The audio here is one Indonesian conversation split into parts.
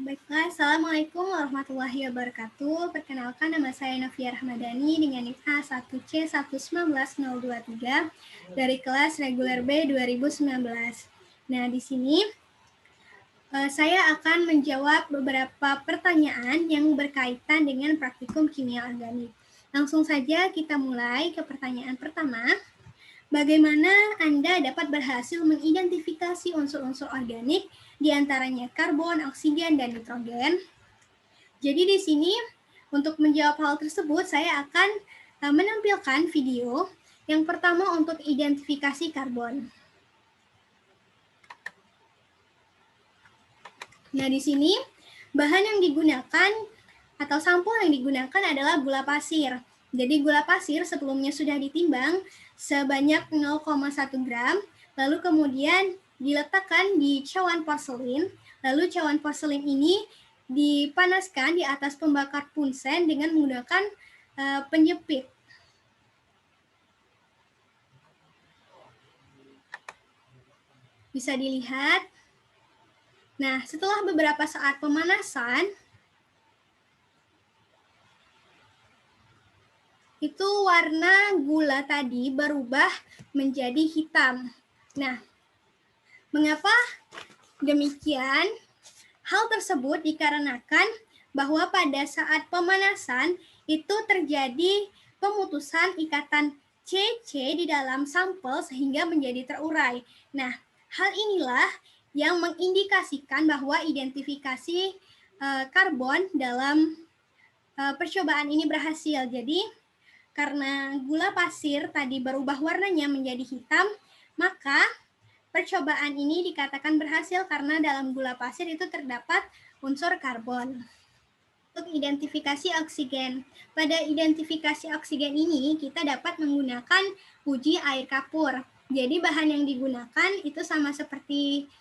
Baiklah, Assalamualaikum warahmatullahi wabarakatuh. Perkenalkan, nama saya Novia Rahmadani dengan NIK A1C1191023 dari kelas reguler B 2019. Nah, di sini saya akan menjawab beberapa pertanyaan yang berkaitan dengan praktikum kimia organik. Langsung saja kita mulai ke pertanyaan pertama. Bagaimana Anda dapat berhasil mengidentifikasi unsur-unsur organik, di antaranya karbon, oksigen, dan nitrogen? Jadi di sini untuk menjawab hal tersebut, saya akan menampilkan video yang pertama untuk identifikasi karbon. Nah, di sini bahan yang digunakan atau sampel yang digunakan adalah gula pasir. Jadi gula pasir sebelumnya sudah ditimbang sebanyak 0,1 gram, lalu kemudian diletakkan di cawan porselin, lalu cawan porselin ini dipanaskan di atas pembakar punsen dengan menggunakan penjepit. Bisa dilihat. Nah, setelah beberapa saat pemanasan, itu warna gula tadi berubah menjadi hitam. Nah, mengapa demikian? Hal tersebut dikarenakan bahwa pada saat pemanasan itu terjadi pemutusan ikatan CC di dalam sampel sehingga menjadi terurai. Nah, hal inilah yang mengindikasikan bahwa identifikasi karbon dalam percobaan ini berhasil. Jadi, karena gula pasir tadi berubah warnanya menjadi hitam, maka percobaan ini dikatakan berhasil karena dalam gula pasir itu terdapat unsur karbon. Untuk identifikasi oksigen. Pada identifikasi oksigen ini, kita dapat menggunakan uji air kapur. Jadi bahan yang digunakan itu sama seperti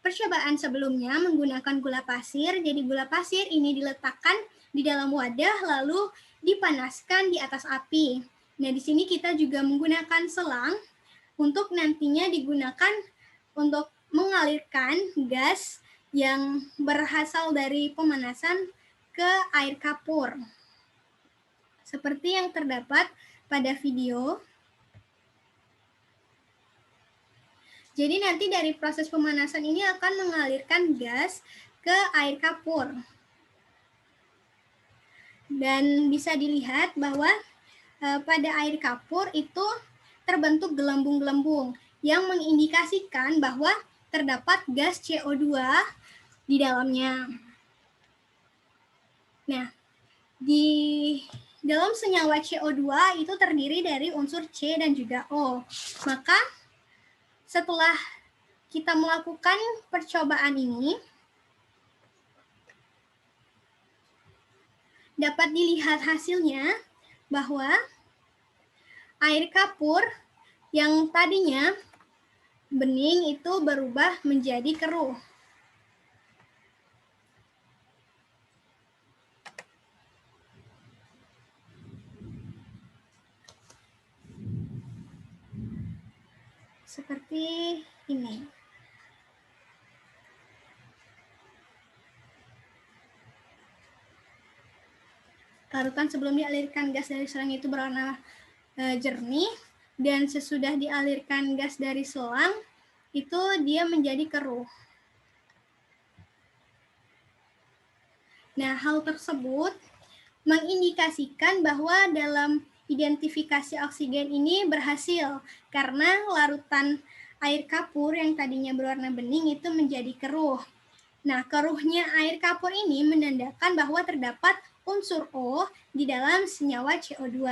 percobaan sebelumnya menggunakan gula pasir. Jadi gula pasir ini diletakkan di dalam wadah lalu dipanaskan di atas api. Nah, di sini kita juga menggunakan selang untuk nantinya digunakan untuk mengalirkan gas yang berasal dari pemanasan ke air kapur. Seperti yang terdapat pada video. Jadi nanti dari proses pemanasan ini akan mengalirkan gas ke air kapur. Dan bisa dilihat bahwa pada air kapur itu terbentuk gelembung-gelembung yang mengindikasikan bahwa terdapat gas CO2 di dalamnya. Nah, di dalam senyawa CO2 itu terdiri dari unsur C dan juga O. Maka setelah kita melakukan percobaan ini, dapat dilihat hasilnya bahwa air kapur yang tadinya bening itu berubah menjadi keruh. Seperti ini. Larutan sebelum dialirkan gas dari selang itu berwarna jernih, dan sesudah dialirkan gas dari selang itu dia menjadi keruh. Nah, hal tersebut mengindikasikan bahwa dalam identifikasi oksigen ini berhasil karena larutan air kapur yang tadinya berwarna bening itu menjadi keruh. Nah, keruhnya air kapur ini menandakan bahwa terdapat unsur O di dalam senyawa CO2.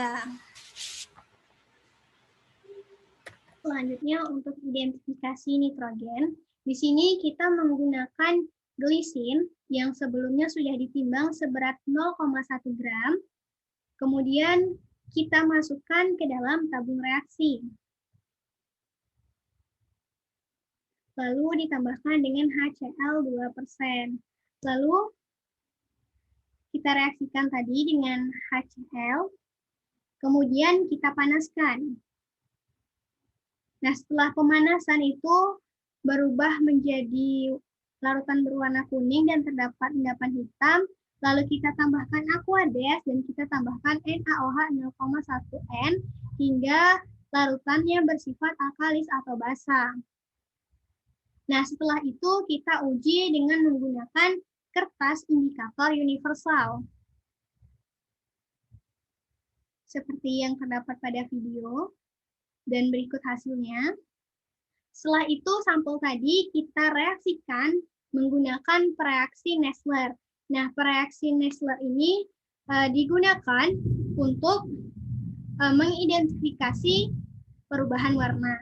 Selanjutnya untuk identifikasi nitrogen, di sini kita menggunakan glisin yang sebelumnya sudah ditimbang seberat 0,1 gram. Kemudian kita masukkan ke dalam tabung reaksi. Lalu ditambahkan dengan HCl 2%. Lalu kita reaksikan tadi dengan HCl, kemudian kita panaskan. Nah, setelah pemanasan itu berubah menjadi larutan berwarna kuning dan terdapat endapan hitam, lalu kita tambahkan aqueous dan kita tambahkan NaOH 0,1 N hingga larutannya bersifat alkalis atau basa. Nah, setelah itu kita uji dengan menggunakan kertas indikator universal. Seperti yang terdapat pada video, dan berikut hasilnya. Setelah itu, sampel tadi kita reaksikan menggunakan pereaksi Nessler. Nah, pereaksi Nessler ini digunakan untuk mengidentifikasi perubahan warna.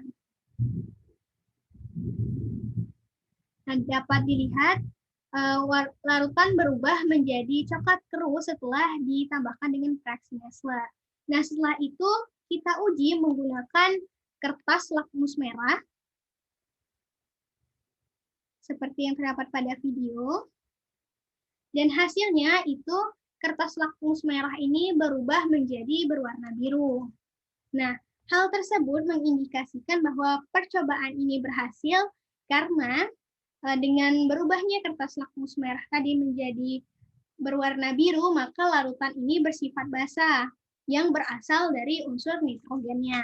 Nah, dapat dilihat larutan berubah menjadi coklat keruh setelah ditambahkan dengan pereaksi Nessler. Nah, setelah itu kita uji menggunakan kertas lakmus merah seperti yang terdapat pada video. Dan hasilnya itu kertas lakmus merah ini berubah menjadi berwarna biru. Nah, hal tersebut mengindikasikan bahwa percobaan ini berhasil karena dengan berubahnya kertas lakmus merah tadi menjadi berwarna biru, maka larutan ini bersifat basa yang berasal dari unsur nitrogennya.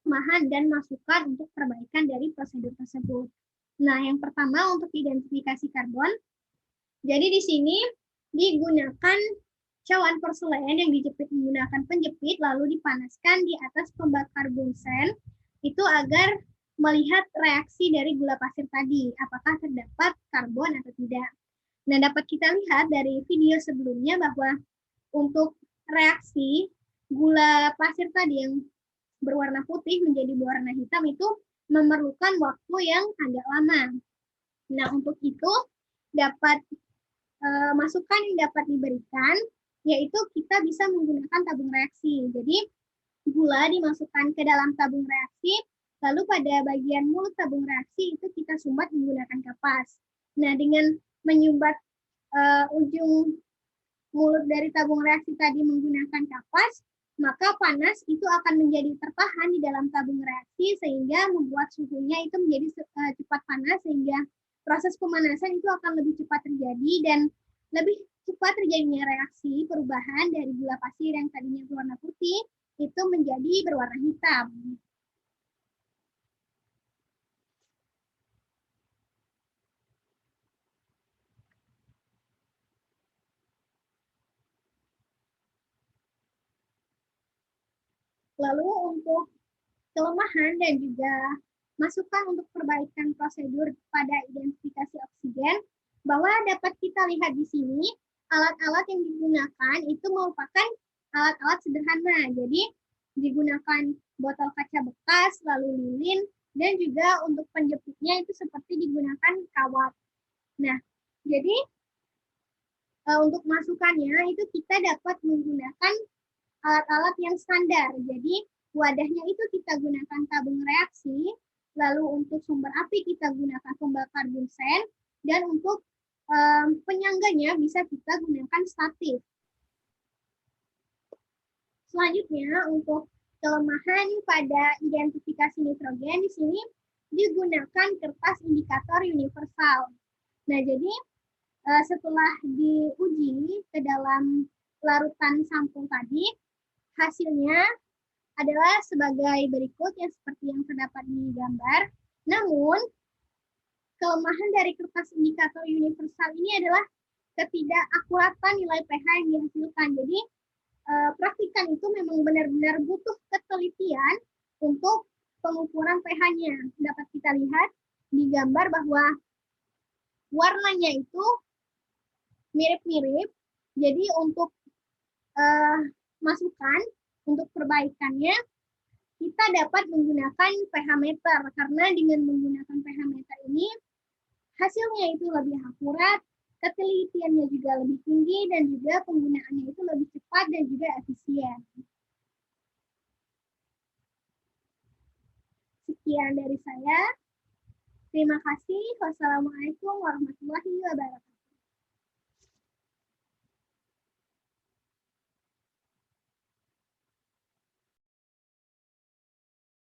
Kelemahan dan masukan untuk perbaikan dari prosedur tersebut. Nah, yang pertama untuk identifikasi karbon. Jadi di sini digunakan cawan porselen yang dijepit menggunakan penjepit lalu dipanaskan di atas pembakar bunsen itu agar melihat reaksi dari gula pasir tadi, apakah terdapat karbon atau tidak. Nah, dapat kita lihat dari video sebelumnya bahwa untuk reaksi gula pasir tadi yang berwarna putih menjadi berwarna hitam itu memerlukan waktu yang agak lama. Nah, untuk itu dapat masukan yang dapat diberikan yaitu kita bisa menggunakan tabung reaksi. Jadi gula dimasukkan ke dalam tabung reaksi, lalu pada bagian mulut tabung reaksi itu kita sumbat menggunakan kapas. Nah, dengan menyumbat ujung mulut dari tabung reaksi tadi menggunakan kapas, maka panas itu akan menjadi tertahan di dalam tabung reaksi sehingga membuat suhunya itu menjadi cepat panas sehingga proses pemanasan itu akan lebih cepat terjadi dan lebih cepat terjadinya reaksi perubahan dari gula pasir yang tadinya berwarna putih itu menjadi berwarna hitam. Lalu untuk kelemahan dan juga masukan untuk perbaikan prosedur pada identifikasi oksigen, bahwa dapat kita lihat di sini, alat-alat yang digunakan itu merupakan alat-alat sederhana. Jadi digunakan botol kaca bekas, lalu lilin, dan juga untuk penjepitnya itu seperti digunakan kawat. Nah, jadi untuk masukannya itu kita dapat menggunakan alat-alat yang standar. Jadi wadahnya itu kita gunakan tabung reaksi, lalu untuk sumber api kita gunakan pembakar bunsen, dan untuk penyangganya bisa kita gunakan statif. Selanjutnya untuk kelemahan pada identifikasi nitrogen di sini digunakan kertas indikator universal. Nah, jadi setelah diuji ke dalam larutan sampel tadi, hasilnya adalah sebagai berikut yang seperti yang terdapat di gambar. Namun, kelemahan dari kertas indikator universal ini adalah ketidakakuratan nilai pH yang dihasilkan. Jadi, praktikan itu memang benar-benar butuh ketelitian untuk pengukuran pH-nya. Dapat kita lihat di gambar bahwa warnanya itu mirip-mirip. Jadi, untuk masukan untuk perbaikannya, kita dapat menggunakan pH meter karena dengan menggunakan pH meter ini hasilnya itu lebih akurat, ketelitiannya juga lebih tinggi dan juga penggunaannya itu lebih cepat dan juga efisien. Sekian dari saya. Terima kasih. Wassalamualaikum warahmatullahi wabarakatuh.